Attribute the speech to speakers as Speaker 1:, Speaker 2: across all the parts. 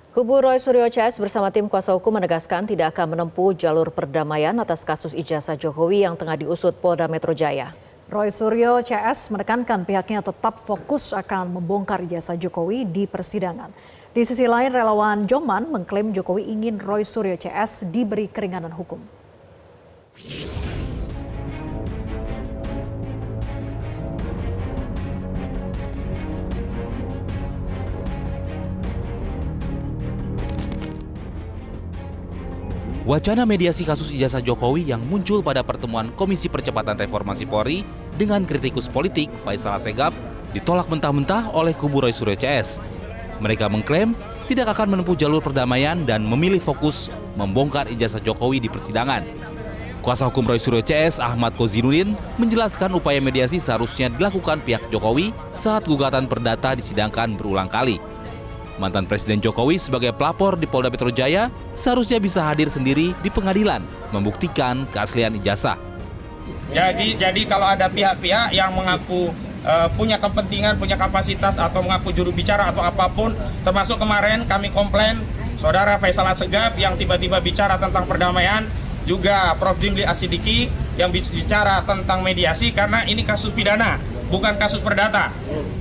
Speaker 1: Kubu Roy Suryo CS bersama tim kuasa hukum menegaskan tidak akan menempuh jalur perdamaian atas kasus ijazah Jokowi yang tengah diusut Polda Metro Jaya.
Speaker 2: Roy Suryo CS menekankan pihaknya tetap fokus akan membongkar ijazah Jokowi di persidangan. Di sisi lain, relawan Joman mengklaim Jokowi ingin Roy Suryo CS diberi keringanan hukum.
Speaker 3: Wacana mediasi kasus ijazah Jokowi yang muncul pada pertemuan Komisi Percepatan Reformasi Polri dengan kritikus politik Faisal Assegaf ditolak mentah-mentah oleh kubu Roy Suryo CS. Mereka mengklaim tidak akan menempuh jalur perdamaian dan memilih fokus membongkar ijazah Jokowi di persidangan. Kuasa hukum Roy Suryo CS Ahmad Kozirudin menjelaskan upaya mediasi seharusnya dilakukan pihak Jokowi saat gugatan perdata disidangkan berulang kali. Mantan Presiden Jokowi sebagai pelapor di Polda Metro Jaya seharusnya bisa hadir sendiri di pengadilan membuktikan keaslian ijazah.
Speaker 4: Jadi kalau ada pihak-pihak yang mengaku punya kepentingan, punya kapasitas atau mengaku juru bicara atau apapun, termasuk kemarin kami komplain Saudara Faisal Assegaf yang tiba-tiba bicara tentang perdamaian, juga Prof. Jimli Asidiki yang bicara tentang mediasi karena ini kasus pidana, bukan kasus perdata.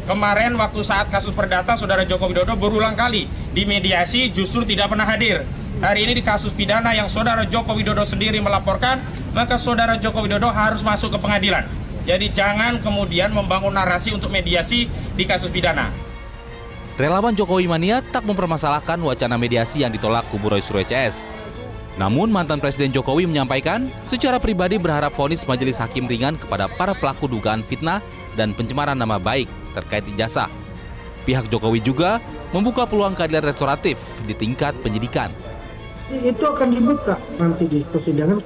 Speaker 4: Kemarin waktu saat kasus perdata, Saudara Joko Widodo berulang kali di mediasi justru tidak pernah hadir. Hari ini di kasus pidana yang Saudara Joko Widodo sendiri melaporkan, maka Saudara Joko Widodo harus masuk ke pengadilan. Jadi jangan kemudian membangun narasi untuk mediasi di kasus pidana.
Speaker 3: Relawan Jokowi Mania tak mempermasalahkan wacana mediasi yang ditolak kubu Roy Suryo CS. Namun mantan Presiden Jokowi menyampaikan secara pribadi berharap vonis majelis hakim ringan kepada para pelaku dugaan fitnah dan pencemaran nama baik terkait ijazah. Pihak Jokowi juga membuka peluang keadilan restoratif di tingkat penyidikan.
Speaker 5: Itu akan dibuka nanti di persidangan,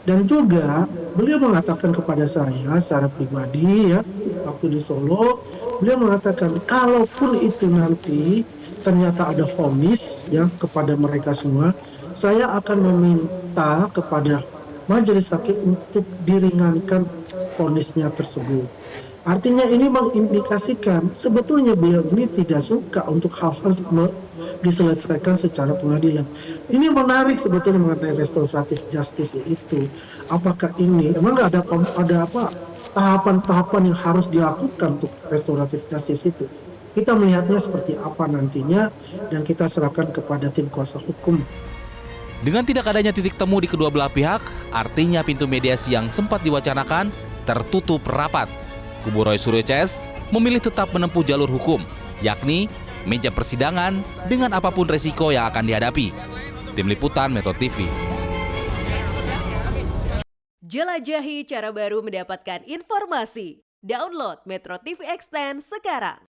Speaker 5: dan juga beliau mengatakan kepada saya secara pribadi ya waktu di Solo, beliau mengatakan kalaupun itu nanti ternyata ada vonis ya kepada mereka semua, saya akan meminta kepada majelis hakim untuk diringankan vonisnya tersebut. Artinya ini mengindikasikan sebetulnya beliau ini tidak suka untuk hal-hal diselesaikan secara pengadilan. Ini menarik sebetulnya mengenai restoratif justice itu. Apakah ini emang ada apa tahapan-tahapan yang harus dilakukan untuk restoratif justice itu? Kita melihatnya seperti apa nantinya dan kita serahkan kepada tim kuasa hukum.
Speaker 3: Dengan tidak adanya titik temu di kedua belah pihak, artinya pintu mediasi yang sempat diwacanakan tertutup rapat. Kubu Roy Suryo CS memilih tetap menempuh jalur hukum, yakni meja persidangan dengan apapun resiko yang akan dihadapi. Tim Liputan Metro TV.
Speaker 6: Jelajahi cara baru mendapatkan informasi. Download Metro TV Extend sekarang.